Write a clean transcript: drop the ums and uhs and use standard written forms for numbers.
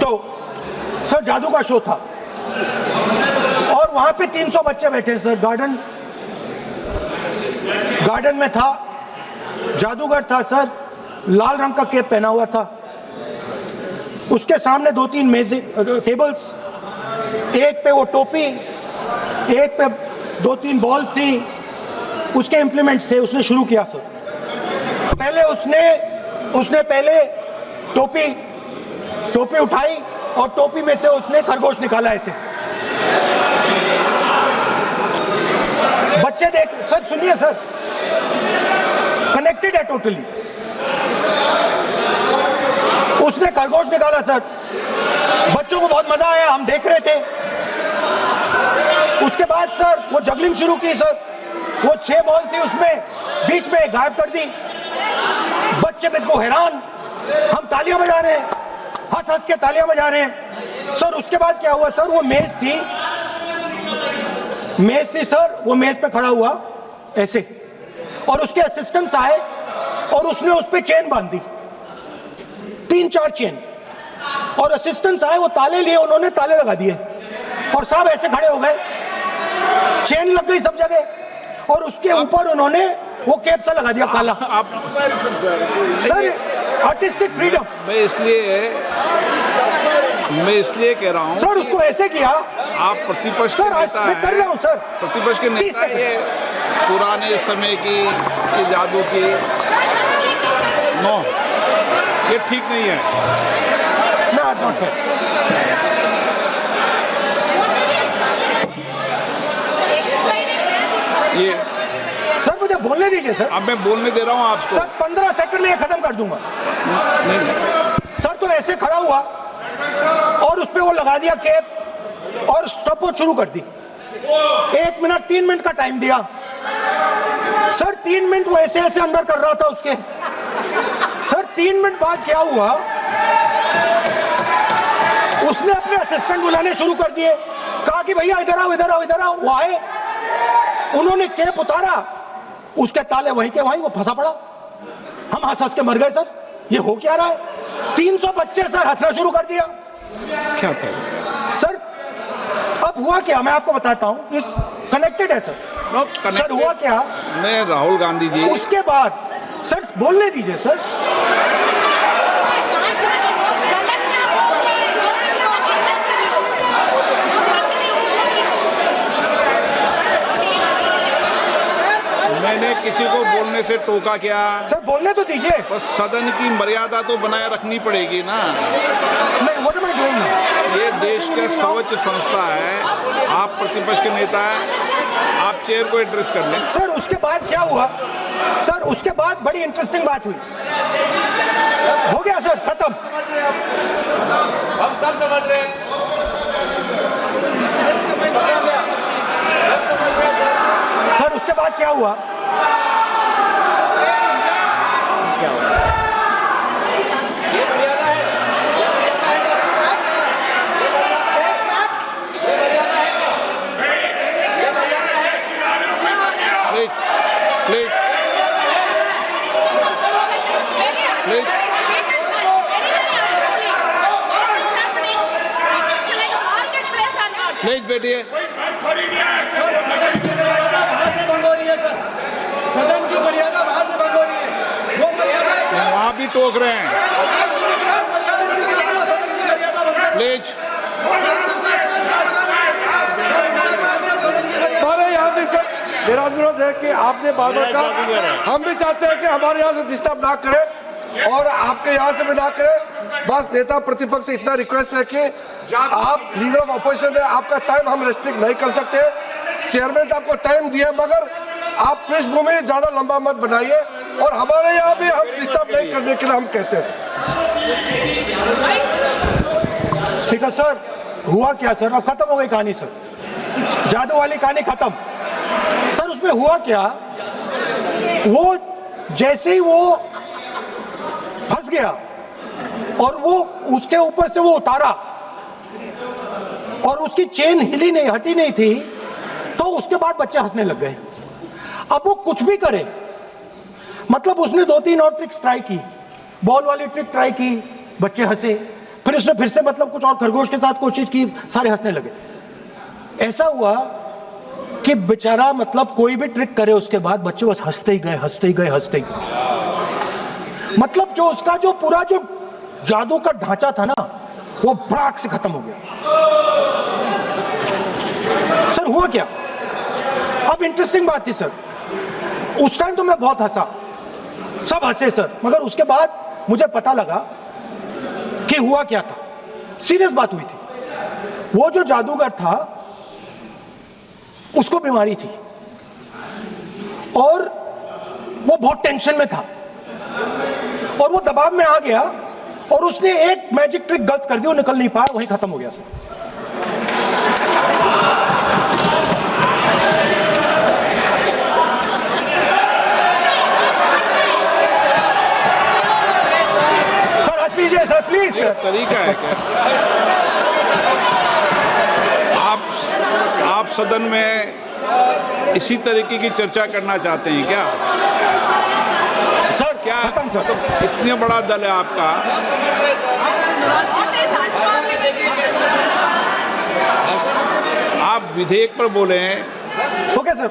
Show, sir जादू का show था और वहां पे 300 बच्चे बैठे सर। गार्डन में था, जादूगर था सर, लाल रंग का कैप पहना हुआ था, उसके सामने 2-3 मेजें टेबल्स, एक पे वो टोपी, एक पे 2-3 बॉल थी, उसके इम्प्लीमेंट्स थे। उसने शुरू किया सर, पहले उसने पहले टोपी उठाई और टोपी में से उसने खरगोश निकाला ऐसे। बच्चे देख, सर सुनिए सर, कनेक्टेड है टोटली। उसने खरगोश निकाला सर, बच्चों को बहुत मजा आया, हम देख रहे थे। उसके बाद सर वो जगलिंग शुरू की सर, वो 6 बॉल थी उसमें बीच में गायब कर दी। बच्चे बिल्कुल हैरान, हम तालियां बजा रहे हैं, हंस हंस के तालियां बजा रहे हैं सर। उसके बाद क्या हुआ सर, वो मेज थी सर, वो मेज पे खड़ा हुआ ऐसे और उसके असिस्टेंट्स आए और उसने उस पे चेन बांध दी, 3-4 चेन, और असिस्टेंट्स आए, वो ताले लिए, उन्होंने ताले लगा दिए और सब ऐसे खड़े हो गए, चेन लग गई सब जगह और उसके ऊपर उन्होंने वो कैप सा लगा दिया काला। आप सर आर्टिस्टिक फ्रीडम, मैं इसलिए कह रहा हूँ सर, उसको ऐसे किया। आप प्रतिपक्ष सर आज मैं कर रहा हूँ सर, प्रतिपक्ष के नेता, ये पुराने समय की जादू की नो, ये ठीक नहीं है। Not fair. ये सर मुझे बोलने दीजिए सर। अब मैं बोलने दे रहा हूँ आपको। सर 15 सेकंड में ये खत्म कर दूंगा। नहीं। सर तो ऐसे खड़ा हुआ और उस पे वो लगा दिया कैप और स्टॉपवॉच शुरू कर दी। 1 मिनट 3 मिनट का टाइम दिया सर। 3 मिनट वो ऐसे ऐसे अंदर कर रहा था उसके। सर 3 मिनट बाद क्या हुआ, उसने अपने असिस्टेंट बुलाने शुरू कर दिए, कहा कि भैया इधर आओ इधर आओ इधर आओ। वो आए, उन्होंने कैप उतारा, उसके ताले वहीं के वहीं, वो फंसा पड़ा। हम हंस हंस के मर गए सर, ये हो क्या रहा है। 300 बच्चे सर हंसना शुरू कर दिया। क्या था सर? अब हुआ क्या मैं आपको बताता हूं, कनेक्टेड है सर। सर हुआ क्या, मैं राहुल गांधी जी, उसके बाद सर बोलने दीजिए सर। मैंने किसी को बोलने से टोका क्या? सर बोलने तो दीजिए। बस सदन की मर्यादा तो बनाए रखनी पड़ेगी ना। नहीं, what am I doing now? ये देश का सर्वोच्च संस्था है, आप प्रतिपक्ष के नेता हैं, आप चेयर को एड्रेस कर लें। सर उसके बाद क्या हुआ सर, उसके बाद बड़ी इंटरेस्टिंग बात हुई। हो गया सर, खत्म। हम सब समझ रहे हैं। सर उसके बाद क्या हुआ, प्लीज बैठिए। सर सदन की मर्यादा वहां से भंग हो रही है सर, सदन की मर्यादा वहां से भंग हो रही है। वो मर्यादा वहाँ भी टोक रहे हैं। प्लीज हमारे यहाँ से सर मेरा अनुरोध है कि आपने बार-बार कहा, हम भी चाहते हैं कि हमारे यहाँ से डिस्टर्ब ना करें और आपके यहाँ से भी ना करें। बस नेता प्रतिपक्ष से इतना रिक्वेस्ट है कि आप लीडर ऑफ अपोजिशन है, आपका टाइम हम रेस्ट्रिक्ट नहीं कर सकते। चेयरमैन आपको टाइम दिया, मगर आप पृष्ठभूमि ज्यादा लंबा मत बनाइए और हमारे यहाँ भी हम डिस्टर्ब नहीं करने के लिए हम कहते हैं। स्पीकर सर हुआ क्या सर, अब खत्म हो गई कहानी सर, जादू वाली कहानी खत्म। सर उसमें हुआ क्या, वो जैसे ही वो फंस गया और वो उसके ऊपर से वो उतारा और उसकी चेन हिली नहीं, हटी नहीं थी, तो उसके बाद बच्चे हंसने लग गए। अब वो कुछ भी करे, मतलब उसने 2-3 और ट्रिक्स ट्राई की, बॉल वाली ट्रिक ट्राई की, बच्चे हंसे, फिर उसने फिर से मतलब कुछ और खरगोश के साथ कोशिश की, सारे हंसने लगे। ऐसा हुआ कि बेचारा मतलब कोई भी ट्रिक करे उसके बाद बच्चे बस हंसते ही गए, हंसते ही गए, हंसते ही गए। मतलब जो उसका जो पूरा जो जादू का ढांचा था ना, वो भड़ाक से खत्म हो गया। सर हुआ क्या? अब इंटरेस्टिंग बात थी सर, उस टाइम तो मैं बहुत हंसा, सब हंसे सर, मगर उसके बाद मुझे पता लगा कि हुआ क्या था। सीरियस बात हुई थी। वो जो जादूगर था उसको बीमारी थी और वो बहुत टेंशन में था और वो दबाव में आ गया और उसने एक मैजिक ट्रिक गलत कर दी, वो निकल नहीं पाया, वहीं खत्म हो गया सर। सर हंस लीजिए सर, प्लीज ये सर। तरीका है क्या? आप सदन में इसी तरीके की चर्चा करना चाहते हैं क्या? सर क्या खत्म सर। मतलब इतने बड़ा दल है आपका, आप विधेयक पर बोले हैं। Okay sir.